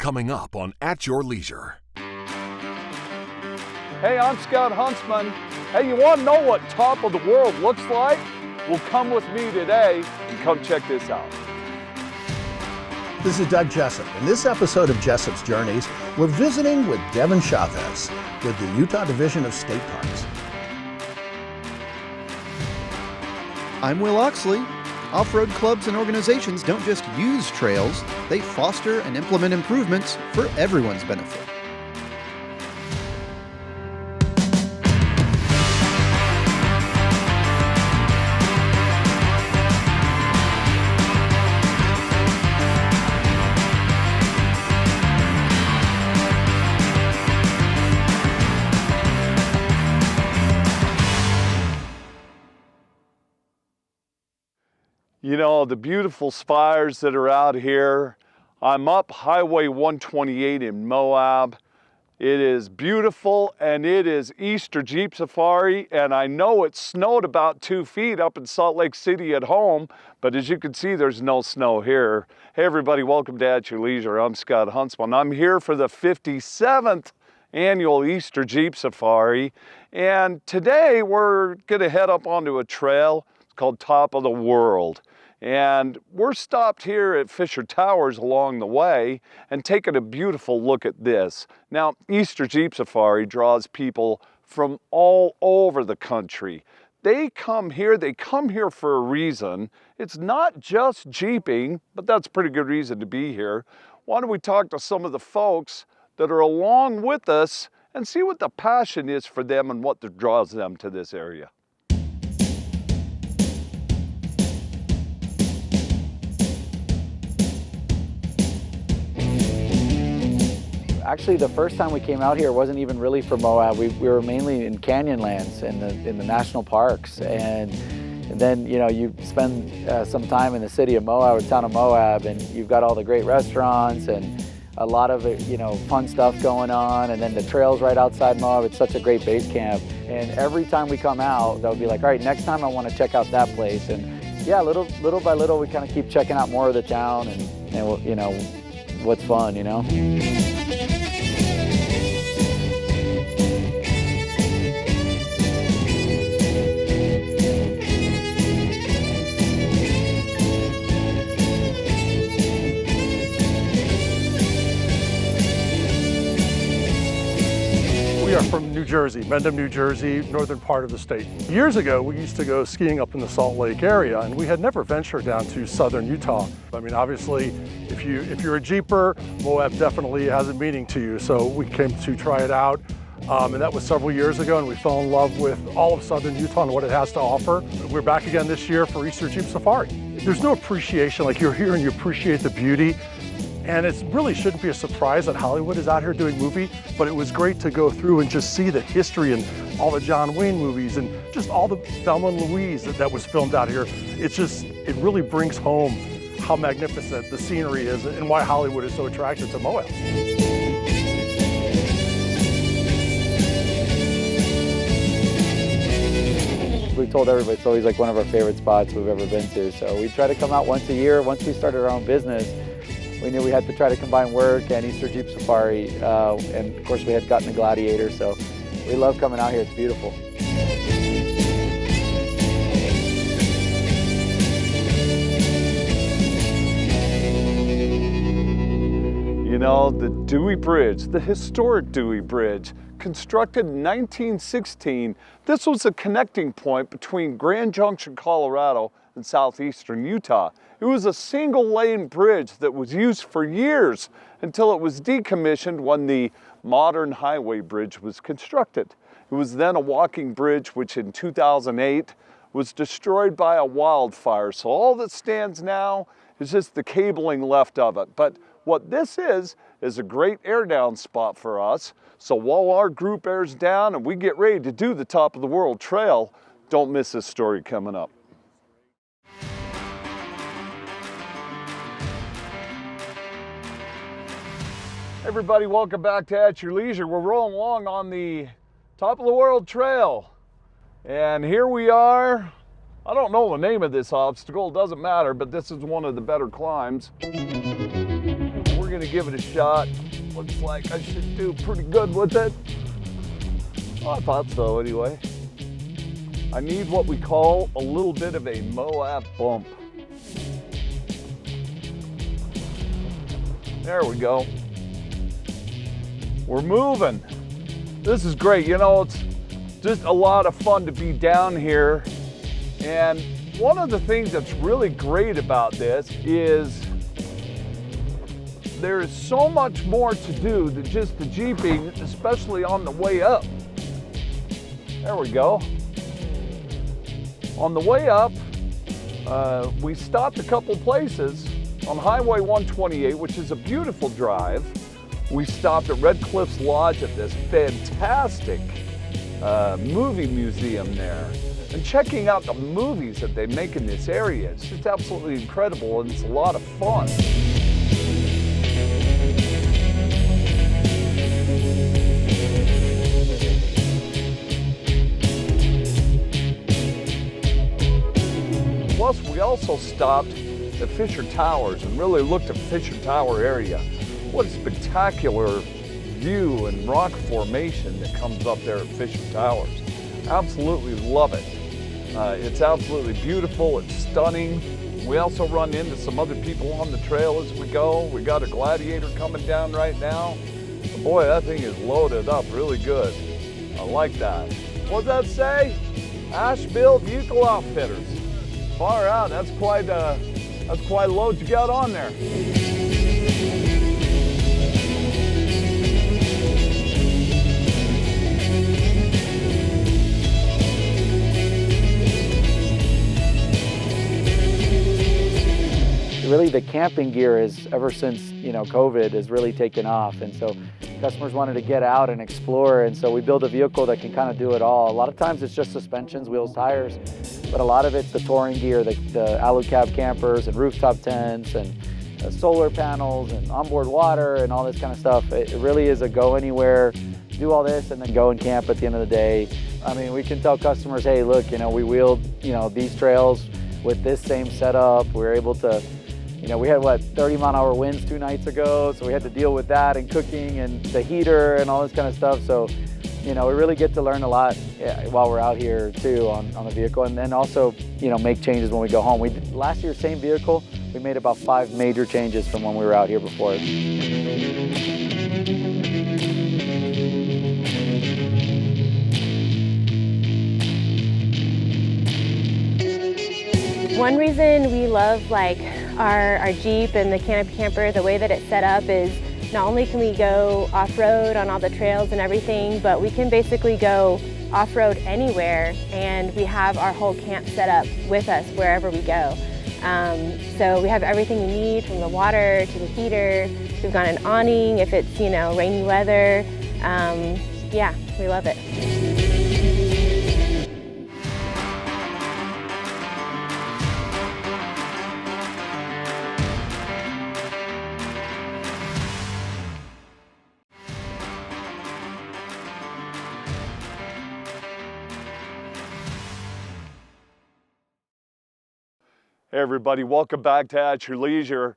coming up on At Your Leisure. Hey, I'm Scout Huntsman. Hey, you want to know what top of the world looks like? Well, come with me today and come check this out. This is Doug Jessup. In this episode of Jessup's Journeys, we're visiting with Devin Chavez with the Utah Division of State Parks. I'm Will Oxley. Off-road clubs and organizations don't just use trails, they foster and implement improvements for everyone's benefit. You know, the beautiful spires that are out here. I'm up Highway 128 in Moab. It is beautiful, and it is Easter Jeep Safari, and I know it snowed about 2 feet up in Salt Lake City at home, but as you can see, there's no snow here. Hey everybody, welcome to At Your Leisure. I'm Scott Huntsman. I'm here for the 57th annual Easter Jeep Safari, and today we're gonna head up onto a trail. It's called Top of the World. And we're stopped here at Fisher Towers along the way and taking a beautiful look at this. Now, Easter Jeep Safari draws people from all over the country. They come here for a reason. It's not just Jeeping, but that's a pretty good reason to be here. Why don't we talk to some of the folks that are along with us and see what the passion is for them and what draws them to this area. Actually, the first time we came out here wasn't even really for Moab. We were mainly in Canyonlands in the national parks, and then you spend some time in the city of Moab, or town of Moab, and you've got all the great restaurants and a lot of fun stuff going on, and then the trails right outside Moab. It's such a great base camp, and every time we come out, they'll be like, all right, next time I want to check out that place, and yeah, little by little, we kind of keep checking out more of the town and what's fun, We are from New Jersey, Mendham, New Jersey, northern part of the state. Years ago, we used to go skiing up in the Salt Lake area, and we had never ventured down to southern Utah. I mean, obviously, if you're a Jeeper, Moab definitely has a meaning to you, so we came to try it out. And that was several years ago, and we fell in love with all of southern Utah and what it has to offer. We're back again this year for Easter Jeep Safari. There's no appreciation, like you're here and you appreciate the beauty. And it really shouldn't be a surprise that Hollywood is out here doing movie, but it was great to go through and just see the history and all the John Wayne movies and just all the Thelma and Louise that was filmed out here. It really brings home how magnificent the scenery is and why Hollywood is so attracted to Moab. We told everybody it's always like one of our favorite spots we've ever been to. So we try to come out once a year. Once we started our own business, we knew we had to try to combine work and Easter Jeep Safari. And of course we had gotten the Gladiator, so we love coming out here. It's beautiful. You know, the Dewey Bridge, the historic Dewey Bridge, constructed in 1916, this was a connecting point between Grand Junction, Colorado and southeastern Utah. It was a single-lane bridge that was used for years until it was decommissioned when the modern highway bridge was constructed. It was then a walking bridge which in 2008 was destroyed by a wildfire. So all that stands now is just the cabling left of it. But what this is a great air down spot for us. So while our group airs down and we get ready to do the Top of the World Trail, don't miss this story coming up. Everybody, welcome back to At Your Leisure. We're rolling along on the Top of the World Trail. And here we are. I don't know the name of this obstacle, it doesn't matter, but this is one of the better climbs. We're gonna give it a shot. Looks like I should do pretty good with it. Well, I thought so anyway. I need what we call a little bit of a Moab bump. There we go. We're moving. This is great. You know, it's just a lot of fun to be down here. And one of the things that's really great about this is there is so much more to do than just the jeeping, especially on the way up. There we go. On the way up, we stopped a couple places on Highway 128, which is a beautiful drive. We stopped at Red Cliffs Lodge at this fantastic movie museum there. And checking out the movies that they make in this area, it's just absolutely incredible and it's a lot of fun. Plus, we also stopped at Fisher Towers and really looked at Fisher Tower area. What a spectacular view and rock formation that comes up there at Fisher Towers. Absolutely love it. It's absolutely beautiful, it's stunning. We also run into some other people on the trail as we go. We got a Gladiator coming down right now. But boy, that thing is loaded up really good. I like that. What's that say? Asheville Vehicle Outfitters. Far out, that's quite a load you got on there. Really, the camping gear is, ever since, COVID has really taken off. And so customers wanted to get out and explore. And so we build a vehicle that can kind of do it all. A lot of times it's just suspensions, wheels, tires, but a lot of it's the touring gear, the alu cab campers and rooftop tents and solar panels and onboard water and all this kind of stuff. It really is a go anywhere, do all this and then go and camp at the end of the day. I mean, we can tell customers, hey, look, we wheeled, these trails with this same setup. We were able to, we had 30-mile-an-hour winds 2 nights ago, so we had to deal with that and cooking and the heater and all this kind of stuff. So, we really get to learn a lot while we're out here too on the vehicle, and then also, make changes when we go home. Last year, same vehicle, we made about 5 major changes from when we were out here before. One reason we love our Jeep and the canopy camper, the way that it's set up is not only can we go off-road on all the trails and everything, but we can basically go off-road anywhere, and we have our whole camp set up with us wherever we go. So we have everything we need, from the water to the heater. We've got an awning if it's rainy weather. Yeah, we love it. Hey everybody, welcome back to At Your Leisure.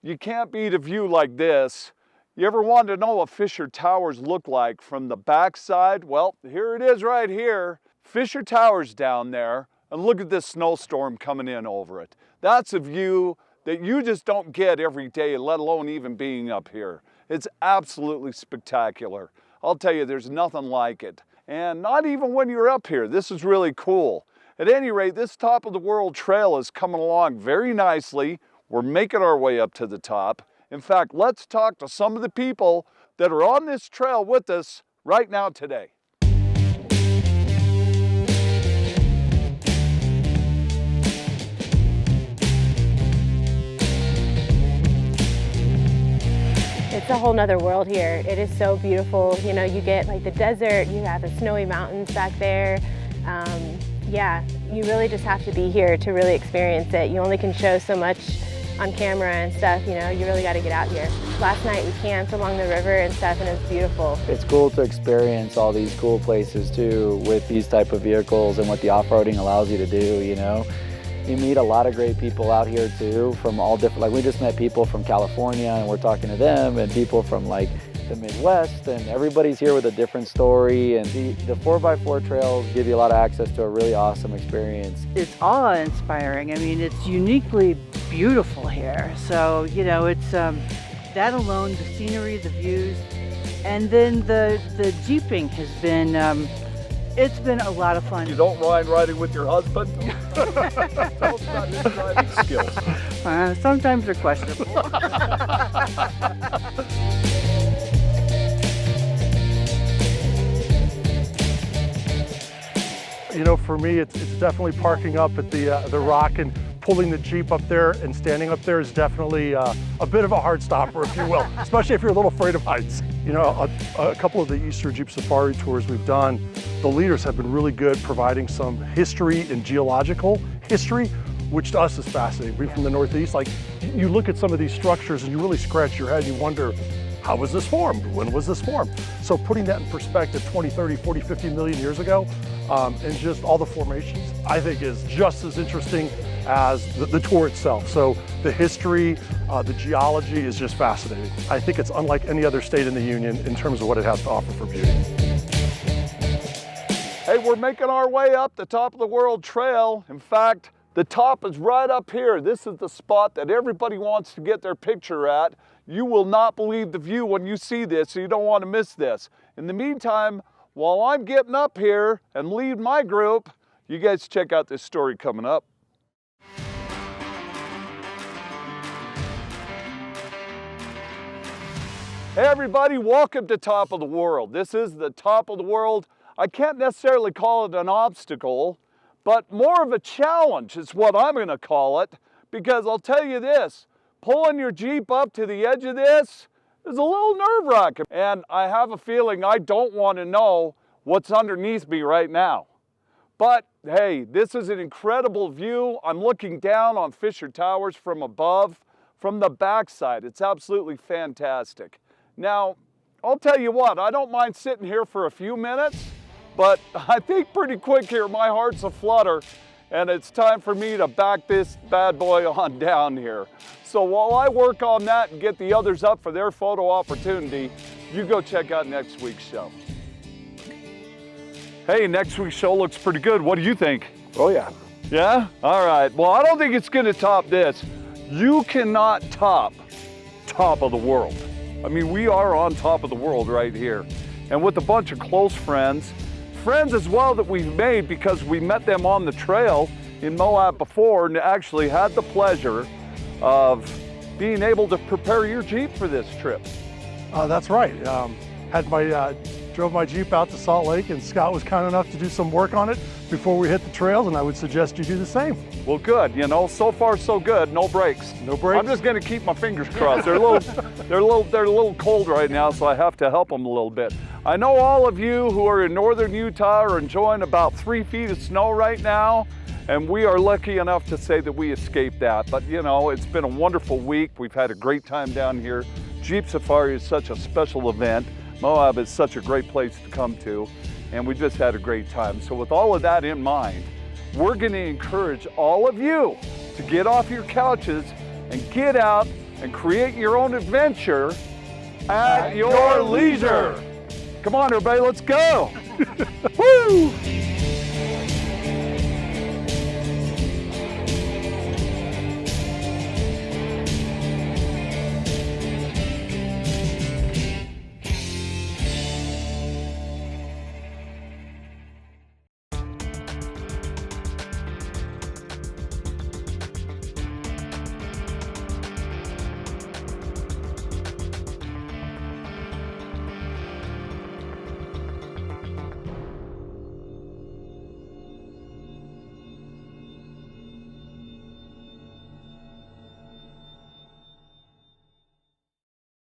You can't beat a view like this. You ever wanted to know what Fisher Towers look like from the backside? Well, here it is right here. Fisher Towers down there, and look at this snowstorm coming in over it. That's a view that you just don't get every day, let alone even being up here. It's absolutely spectacular. I'll tell you, there's nothing like it. And not even when you're up here. This is really cool. At any rate, this Top of the World Trail is coming along very nicely. We're making our way up to the top. In fact, let's talk to some of the people that are on this trail with us right now today. It's a whole nother world here. It is so beautiful. You get the desert, you have the snowy mountains back there. Yeah, you really just have to be here to really experience it. You only can show so much on camera and stuff, you really got to get out here. Last night we camped along the river and stuff, and it was beautiful. It's cool to experience all these cool places too with these type of vehicles and what the off-roading allows you to do, You meet a lot of great people out here too, from all different, like we just met people from California and we're talking to them, and people from like the Midwest, and everybody's here with a different story. And the 4x4 trails give you a lot of access to a really awesome experience. It's awe-inspiring. I mean, it's uniquely beautiful here. So, you know, it's that alone, the scenery, the views, and then the jeeping has been, it's been a lot of fun. You don't mind riding with your husband? Tell us about his driving skills. Sometimes they're questionable. You know, for me, it's definitely parking up at the rock and pulling the Jeep up there and standing up there is definitely a bit of a hard stopper, if you will, especially if you're a little afraid of heights. You know, a couple of the Easter Jeep Safari tours we've done, the leaders have been really good providing some history and geological history, which to us is fascinating. Being from the Northeast, like you look at some of these structures and you really scratch your head and you wonder, how was this formed? When was this formed? So putting that in perspective 20, 30, 40, 50 million years ago, and just all the formations, I think is just as interesting as the tour itself. So the history, the geology is just fascinating. I think it's unlike any other state in the Union in terms of what it has to offer for beauty. Hey, we're making our way up the top of the World Trail. In fact, the top is right up here. This is the spot that everybody wants to get their picture at. You will not believe the view when you see this, so you don't want to miss this. In the meantime, while I'm getting up here and lead my group, you guys check out this story coming up. Hey everybody, welcome to Top of the World. This is the Top of the World. I can't necessarily call it an obstacle, but more of a challenge is what I'm going to call it, because I'll tell you this, pulling your Jeep up to the edge of this is a little nerve-wracking, and I have a feeling I don't want to know what's underneath me right now. But hey, this is an incredible view. I'm looking down on Fisher Towers from above, from the backside. It's absolutely fantastic. Now, I'll tell you what, I don't mind sitting here for a few minutes, but I think pretty quick here, my heart's aflutter, and it's time for me to back this bad boy on down here. So while I work on that and get the others up for their photo opportunity, you go check out next week's show. Hey, next week's show looks pretty good. What do you think? Oh yeah. Yeah? All right. Well, I don't think it's gonna top this. You cannot top of the world. I mean, we are on top of the world right here. And with a bunch of close friends as well that we've made because we met them on the trail in Moab before and actually had the pleasure of being able to prepare your Jeep for this trip. That's right. Drove my Jeep out to Salt Lake, and Scott was kind enough to do some work on it before we hit the trails, and I would suggest you do the same. Well, good. You know, so far so good. No breaks. No breaks. I'm just going to keep my fingers crossed. They're a little cold right now, so I have to help them a little bit. I know all of you who are in northern Utah are enjoying about 3 feet of snow right now, and we are lucky enough to say that we escaped that. But you know, it's been a wonderful week. We've had a great time down here. Jeep Safari is such a special event. Moab is such a great place to come to, and we just had a great time. So with all of that in mind, we're going to encourage all of you to get off your couches and get out and create your own adventure at your leisure. Come on, everybody, let's go. Woo!